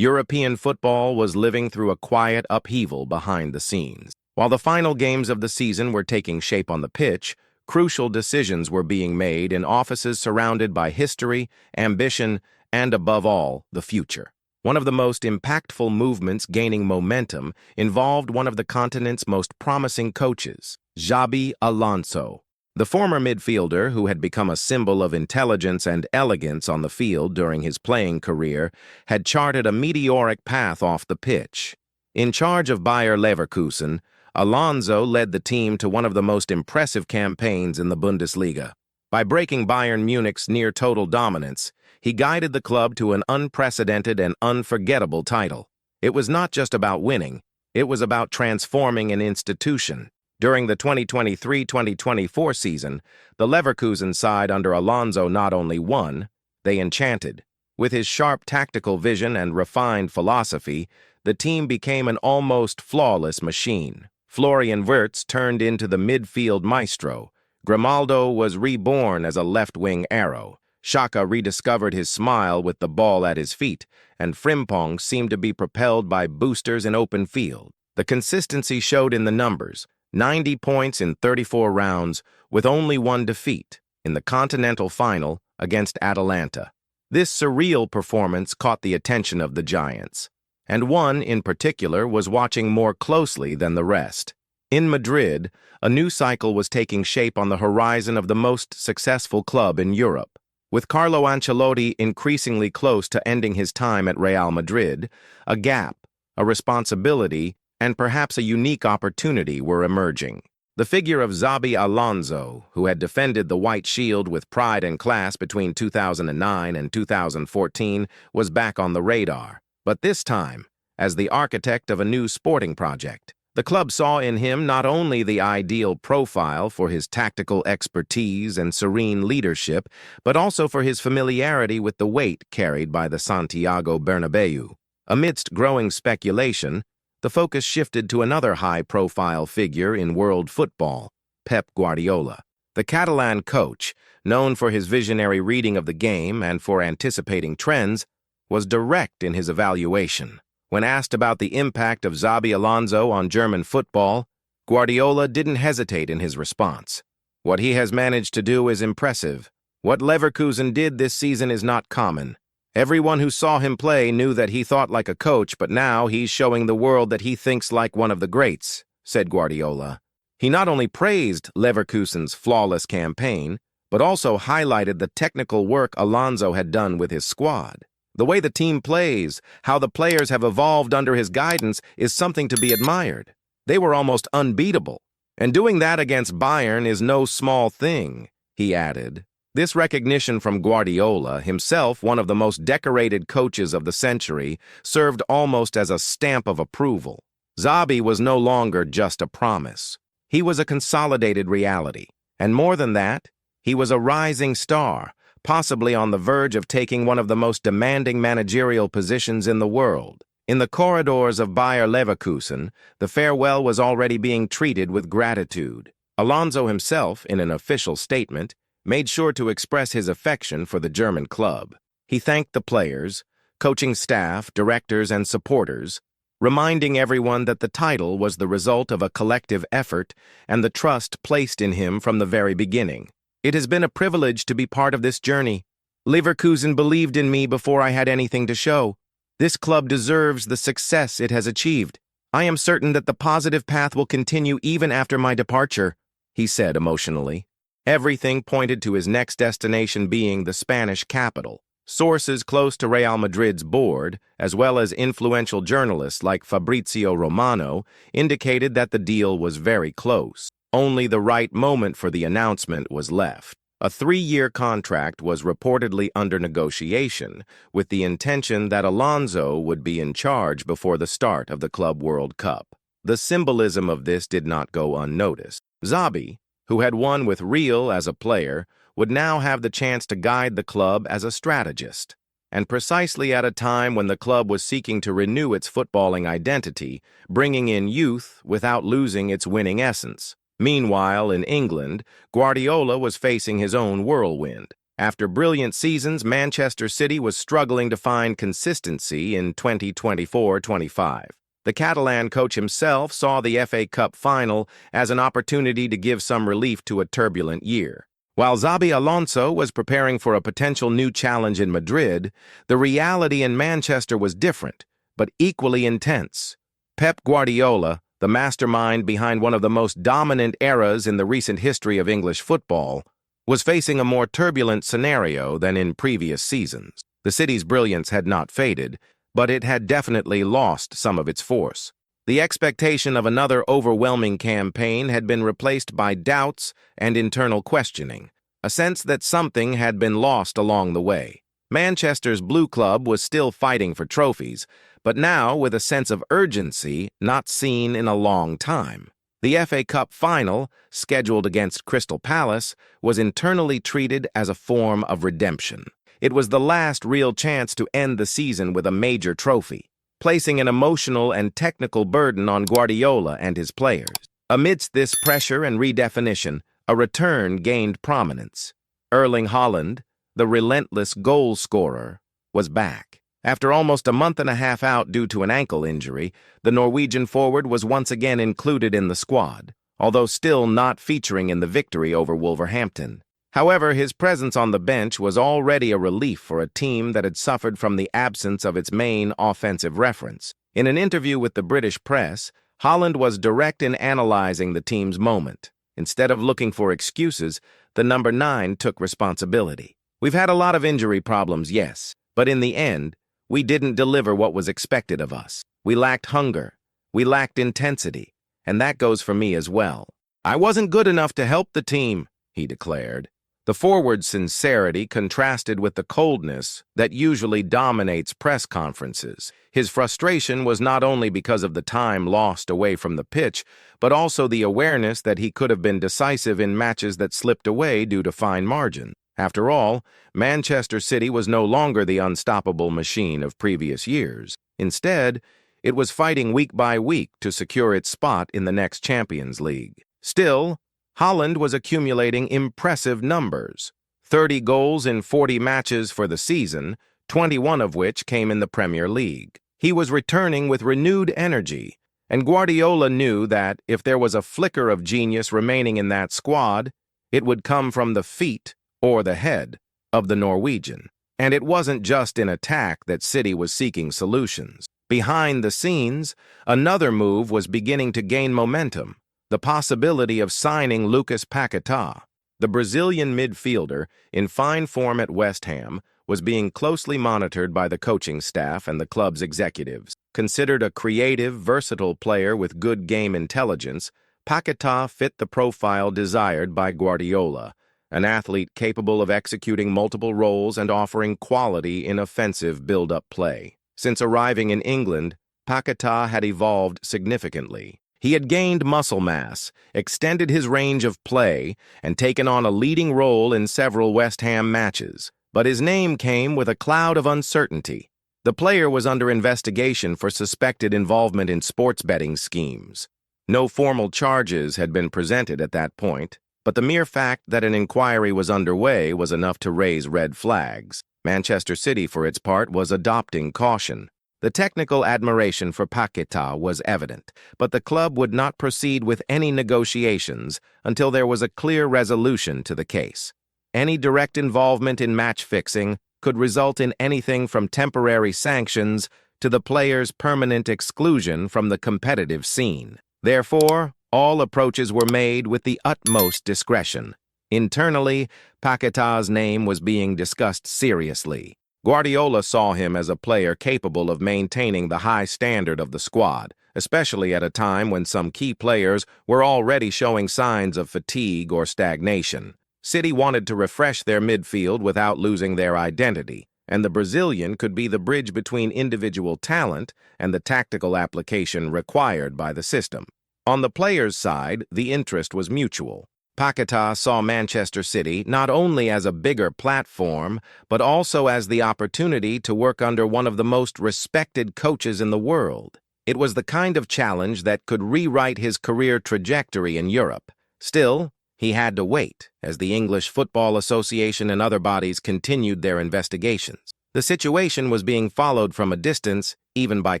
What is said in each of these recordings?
European football was living through a quiet upheaval behind the scenes. While the final games of the season were taking shape on the pitch, crucial decisions were being made in offices surrounded by history, ambition, and above all, the future. One of the most impactful movements gaining momentum involved one of the continent's most promising coaches, Xabi Alonso. The former midfielder, who had become a symbol of intelligence and elegance on the field during his playing career, had charted a meteoric path off the pitch. In charge of Bayer Leverkusen, Alonso led the team to one of the most impressive campaigns in the Bundesliga. By breaking Bayern Munich's near-total dominance, he guided the club to an unprecedented and unforgettable title. It was not just about winning, it was about transforming an institution. During the 2023-2024 season, the Leverkusen side under Alonso not only won, they enchanted. With his sharp tactical vision and refined philosophy, the team became an almost flawless machine. Florian Wirtz turned into the midfield maestro. Grimaldo was reborn as a left-wing arrow. Xhaka rediscovered his smile with the ball at his feet, and Frimpong seemed to be propelled by boosters in open field. The consistency showed in the numbers. 90 points in 34 rounds, with only one defeat, in the Continental Final against Atalanta. This surreal performance caught the attention of the Giants, and one, in particular, was watching more closely than the rest. In Madrid, a new cycle was taking shape on the horizon of the most successful club in Europe. With Carlo Ancelotti increasingly close to ending his time at Real Madrid, a gap, a responsibility, and perhaps a unique opportunity were emerging. The figure of Xabi Alonso, who had defended the White Shield with pride and class between 2009 and 2014, was back on the radar. But this time, as the architect of a new sporting project, the club saw in him not only the ideal profile for his tactical expertise and serene leadership, but also for his familiarity with the weight carried by the Santiago Bernabeu. Amidst growing speculation, the focus shifted to another high-profile figure in world football, Pep Guardiola. The Catalan coach, known for his visionary reading of the game and for anticipating trends, was direct in his evaluation. When asked about the impact of Xabi Alonso on German football, Guardiola didn't hesitate in his response. What he has managed to do is impressive. What Leverkusen did this season is not common. Everyone who saw him play knew that he thought like a coach, but now he's showing the world that he thinks like one of the greats, said Guardiola. He not only praised Leverkusen's flawless campaign, but also highlighted the technical work Alonso had done with his squad. The way the team plays, how the players have evolved under his guidance is something to be admired. They were almost unbeatable, and doing that against Bayern is no small thing, he added. This recognition from Guardiola, himself one of the most decorated coaches of the century, served almost as a stamp of approval. Xabi was no longer just a promise. He was a consolidated reality. And more than that, he was a rising star, possibly on the verge of taking one of the most demanding managerial positions in the world. In the corridors of Bayer Leverkusen, the farewell was already being treated with gratitude. Alonso himself, in an official statement, made sure to express his affection for the German club. He thanked the players, coaching staff, directors, and supporters, reminding everyone that the title was the result of a collective effort and the trust placed in him from the very beginning. It has been a privilege to be part of this journey. Leverkusen believed in me before I had anything to show. This club deserves the success it has achieved. I am certain that the positive path will continue even after my departure, he said emotionally. Everything pointed to his next destination being the Spanish capital. Sources close to Real Madrid's board, as well as influential journalists like Fabrizio Romano, indicated that the deal was very close. Only the right moment for the announcement was left. A 3-year contract was reportedly under negotiation, with the intention that Alonso would be in charge before the start of the Club World Cup. The symbolism of this did not go unnoticed. Xabi, who had won with Real as a player, would now have the chance to guide the club as a strategist. And precisely at a time when the club was seeking to renew its footballing identity, bringing in youth without losing its winning essence. Meanwhile, in England, Guardiola was facing his own whirlwind. After brilliant seasons, Manchester City was struggling to find consistency in 2024-25. The Catalan coach himself saw the FA Cup final as an opportunity to give some relief to a turbulent year. While Xabi Alonso was preparing for a potential new challenge in Madrid, the reality in Manchester was different, but equally intense. Pep Guardiola, the mastermind behind one of the most dominant eras in the recent history of English football, was facing a more turbulent scenario than in previous seasons. The city's brilliance had not faded, but it had definitely lost some of its force. The expectation of another overwhelming campaign had been replaced by doubts and internal questioning, a sense that something had been lost along the way. Manchester's Blue Club was still fighting for trophies, but now with a sense of urgency not seen in a long time. The FA Cup final, scheduled against Crystal Palace, was internally treated as a form of redemption. It was the last real chance to end the season with a major trophy, placing an emotional and technical burden on Guardiola and his players. Amidst this pressure and redefinition, a return gained prominence. Erling Haaland, the relentless goal scorer, was back. After almost a month and a half out due to an ankle injury, the Norwegian forward was once again included in the squad, although still not featuring in the victory over Wolverhampton. However, his presence on the bench was already a relief for a team that had suffered from the absence of its main offensive reference. In an interview with the British press, Haaland was direct in analyzing the team's moment. Instead of looking for excuses, the number 9 took responsibility. "We've had a lot of injury problems, yes, but in the end, we didn't deliver what was expected of us. We lacked hunger. We lacked intensity. And that goes for me as well. I wasn't good enough to help the team," he declared. The forward's sincerity contrasted with the coldness that usually dominates press conferences. His frustration was not only because of the time lost away from the pitch, but also the awareness that he could have been decisive in matches that slipped away due to fine margin. After all, Manchester City was no longer the unstoppable machine of previous years. Instead, it was fighting week by week to secure its spot in the next Champions League. Still, Haaland was accumulating impressive numbers. 30 goals in 40 matches for the season, 21 of which came in the Premier League. He was returning with renewed energy, and Guardiola knew that if there was a flicker of genius remaining in that squad, it would come from the feet or the head of the Norwegian. And it wasn't just in attack that City was seeking solutions. Behind the scenes, another move was beginning to gain momentum, the possibility of signing Lucas Paquetá. The Brazilian midfielder, in fine form at West Ham, was being closely monitored by the coaching staff and the club's executives. Considered a creative, versatile player with good game intelligence, Paquetá fit the profile desired by Guardiola, an athlete capable of executing multiple roles and offering quality in offensive build-up play. Since arriving in England, Paquetá had evolved significantly. He had gained muscle mass, extended his range of play, and taken on a leading role in several West Ham matches. But his name came with a cloud of uncertainty. The player was under investigation for suspected involvement in sports betting schemes. No formal charges had been presented at that point, but the mere fact that an inquiry was underway was enough to raise red flags. Manchester City, for its part, was adopting caution. The technical admiration for Paquetá was evident, but the club would not proceed with any negotiations until there was a clear resolution to the case. Any direct involvement in match fixing could result in anything from temporary sanctions to the player's permanent exclusion from the competitive scene. Therefore, all approaches were made with the utmost discretion. Internally, Paquetá's name was being discussed seriously. Guardiola saw him as a player capable of maintaining the high standard of the squad, especially at a time when some key players were already showing signs of fatigue or stagnation. City wanted to refresh their midfield without losing their identity, and the Brazilian could be the bridge between individual talent and the tactical application required by the system. On the players' side, the interest was mutual. Paquetá saw Manchester City not only as a bigger platform, but also as the opportunity to work under one of the most respected coaches in the world. It was the kind of challenge that could rewrite his career trajectory in Europe. Still, He had to wait, as the English Football Association and other bodies continued their investigations. The situation was being followed from a distance, even by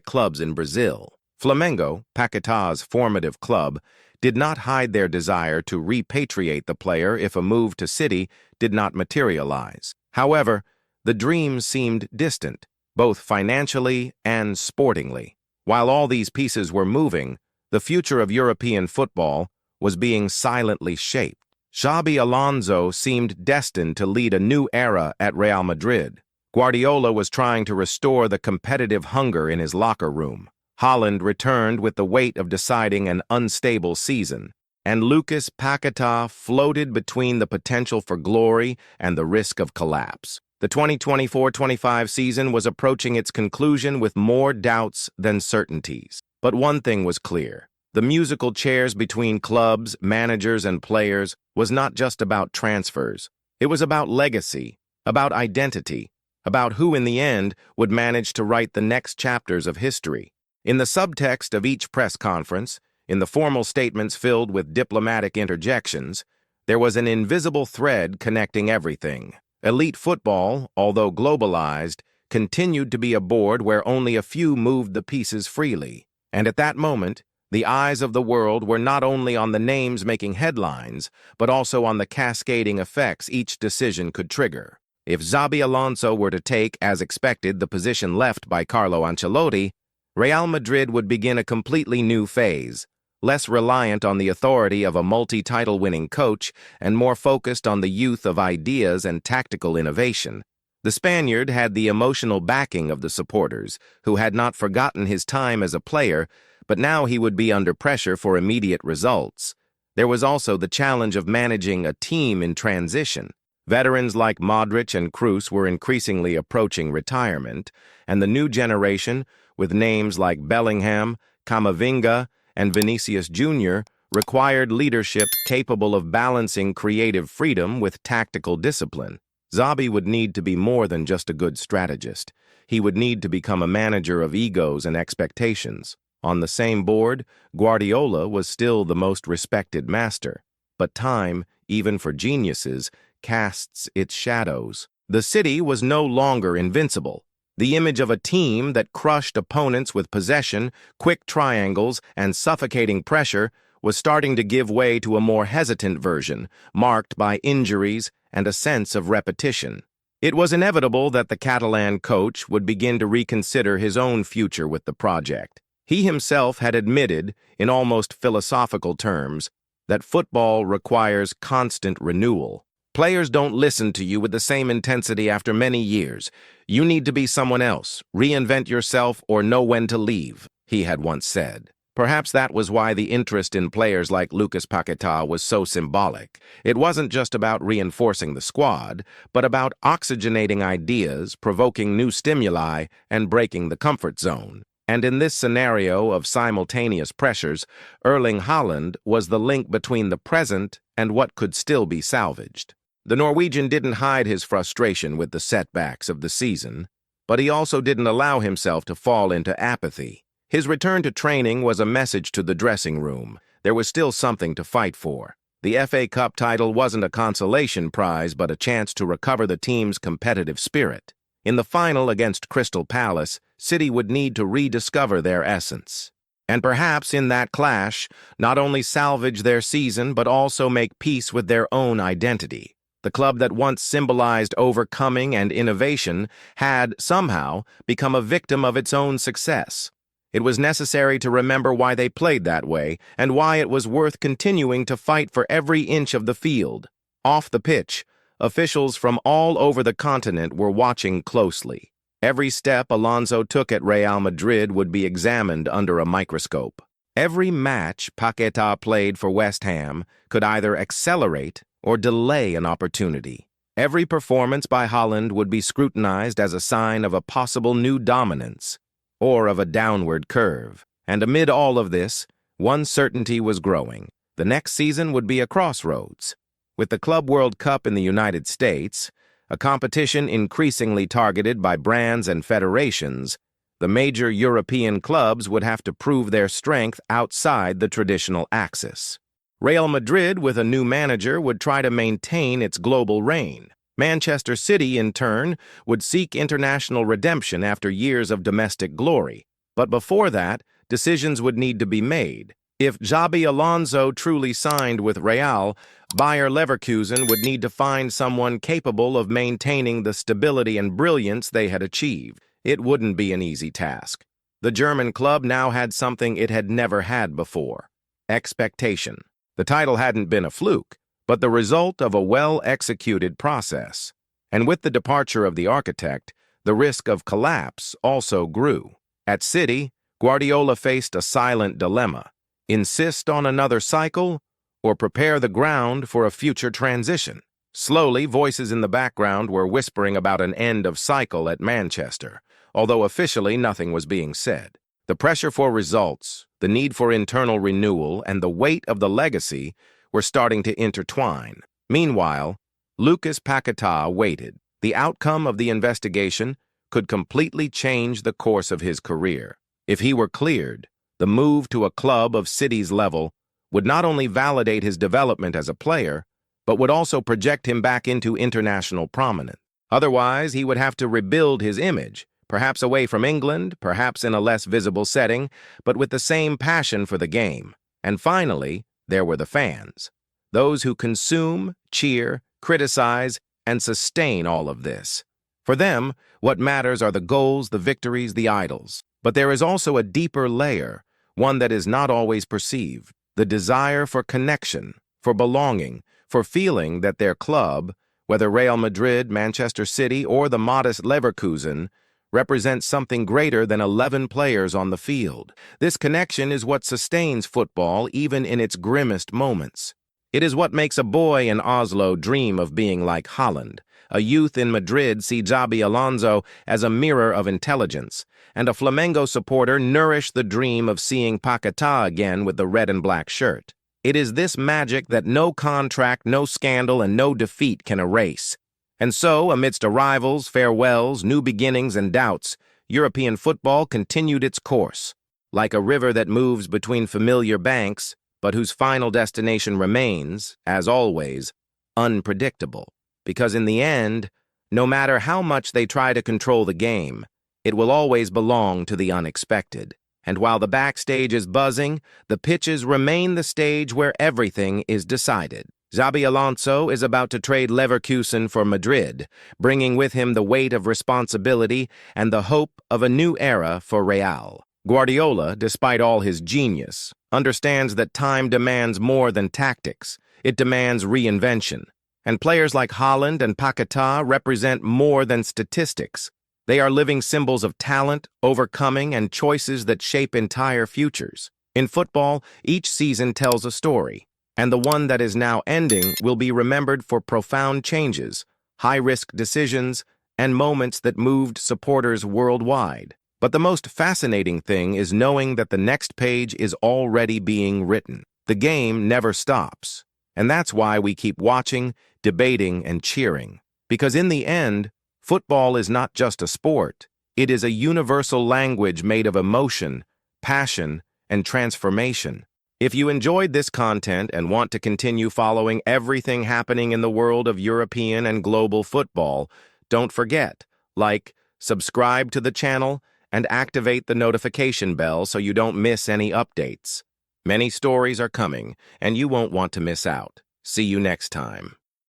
clubs in Brazil. Flamengo, Paquetá's formative club, did not hide their desire to repatriate the player if a move to City did not materialize. However, the dream seemed distant, both financially and sportingly. While all these pieces were moving, the future of European football was being silently shaped. Xabi Alonso seemed destined to lead a new era at Real Madrid. Guardiola was trying to restore the competitive hunger in his locker room. Haaland returned with the weight of deciding an unstable season, and Lucas Paqueta floated between the potential for glory and the risk of collapse. The 2024-25 season was approaching its conclusion with more doubts than certainties. But one thing was clear. The musical chairs between clubs, managers, and players was not just about transfers. It was about legacy, about identity, about who in the end would manage to write the next chapters of history. In the subtext of each press conference, in the formal statements filled with diplomatic interjections, there was an invisible thread connecting everything. Elite football, although globalized, continued to be a board where only a few moved the pieces freely. And at that moment, the eyes of the world were not only on the names making headlines, but also on the cascading effects each decision could trigger. If Xabi Alonso were to take, as expected, the position left by Carlo Ancelotti, Real Madrid would begin a completely new phase, less reliant on the authority of a multi-title-winning coach and more focused on the youth of ideas and tactical innovation. The Spaniard had the emotional backing of the supporters, who had not forgotten his time as a player, but now he would be under pressure for immediate results. There was also the challenge of managing a team in transition. Veterans like Modric and Kroos were increasingly approaching retirement, and the new generation, with names like Bellingham, Camavinga, and Vinicius Jr., required leadership capable of balancing creative freedom with tactical discipline. Xabi would need to be more than just a good strategist. He would need to become a manager of egos and expectations. On the same board, Guardiola was still the most respected master. But time, even for geniuses, casts its shadows. The City was no longer invincible. The image of a team that crushed opponents with possession, quick triangles, and suffocating pressure was starting to give way to a more hesitant version, marked by injuries and a sense of repetition. It was inevitable that the Catalan coach would begin to reconsider his own future with the project. He himself had admitted, in almost philosophical terms, that football requires constant renewal. Players don't listen to you with the same intensity after many years. You need to be someone else, reinvent yourself, or know when to leave, he had once said. Perhaps that was why the interest in players like Lucas Paqueta was so symbolic. It wasn't just about reinforcing the squad, but about oxygenating ideas, provoking new stimuli, and breaking the comfort zone. And in this scenario of simultaneous pressures, Erling Haaland was the link between the present and what could still be salvaged. The Norwegian didn't hide his frustration with the setbacks of the season, but he also didn't allow himself to fall into apathy. His return to training was a message to the dressing room. There was still something to fight for. The FA Cup title wasn't a consolation prize, but a chance to recover the team's competitive spirit. In the final against Crystal Palace, City would need to rediscover their essence. And perhaps in that clash, not only salvage their season, but also make peace with their own identity. The club that once symbolized overcoming and innovation had, somehow, become a victim of its own success. It was necessary to remember why they played that way and why it was worth continuing to fight for every inch of the field. Off the pitch, officials from all over the continent were watching closely. Every step Alonso took at Real Madrid would be examined under a microscope. Every match Paquetá played for West Ham could either accelerate or delay an opportunity. Every performance by Haaland would be scrutinized as a sign of a possible new dominance, or of a downward curve. And amid all of this, one certainty was growing. The next season would be a crossroads. With the Club World Cup in the United States, a competition increasingly targeted by brands and federations, the major European clubs would have to prove their strength outside the traditional axis. Real Madrid, with a new manager, would try to maintain its global reign. Manchester City, in turn, would seek international redemption after years of domestic glory. But before that, decisions would need to be made. If Xabi Alonso truly signed with Real, Bayer Leverkusen would need to find someone capable of maintaining the stability and brilliance they had achieved. It wouldn't be an easy task. The German club now had something it had never had before: expectation. The title hadn't been a fluke, but the result of a well-executed process. And with the departure of the architect, the risk of collapse also grew. At City, Guardiola faced a silent dilemma: insist on another cycle, or prepare the ground for a future transition. Slowly, voices in the background were whispering about an end of cycle at Manchester, although officially nothing was being said. The pressure for results, the need for internal renewal, and the weight of the legacy were starting to intertwine. Meanwhile, Lucas Paquetá waited. The outcome of the investigation could completely change the course of his career. If he were cleared, the move to a club of City's level would not only validate his development as a player, but would also project him back into international prominence. Otherwise, he would have to rebuild his image, perhaps away from England, perhaps in a less visible setting, but with the same passion for the game. And finally, there were the fans, those who consume, cheer, criticize, and sustain all of this. For them, what matters are the goals, the victories, the idols. But there is also a deeper layer, one that is not always perceived: the desire for connection, for belonging, for feeling that their club, whether Real Madrid, Manchester City, or the modest Leverkusen, represents something greater than 11 players on the field. This connection is what sustains football even in its grimmest moments. It is what makes a boy in Oslo dream of being like Haaland, a youth in Madrid see Xabi Alonso as a mirror of intelligence, and a Flamengo supporter nourish the dream of seeing Paquetá again with the red and black shirt. It is this magic that no contract, no scandal, and no defeat can erase. And so, amidst arrivals, farewells, new beginnings, and doubts, European football continued its course. Like a river that moves between familiar banks, but whose final destination remains, as always, unpredictable. Because in the end, no matter how much they try to control the game, it will always belong to the unexpected. And while the backstage is buzzing, the pitches remain the stage where everything is decided. Xabi Alonso is about to trade Leverkusen for Madrid, bringing with him the weight of responsibility and the hope of a new era for Real. Guardiola, despite all his genius, understands that time demands more than tactics. It demands reinvention. And players like Haaland and Paquetá represent more than statistics. They are living symbols of talent, overcoming, and choices that shape entire futures. In football, each season tells a story, and the one that is now ending will be remembered for profound changes, high-risk decisions, and moments that moved supporters worldwide. But the most fascinating thing is knowing that the next page is already being written. The game never stops, and that's why we keep watching, debating, and cheering. Because in the end, football is not just a sport. It is a universal language made of emotion, passion, and transformation. If you enjoyed this content and want to continue following everything happening in the world of European and global football, don't forget, like, subscribe to the channel, and activate the notification bell so you don't miss any updates. Many stories are coming, and you won't want to miss out. See you next time.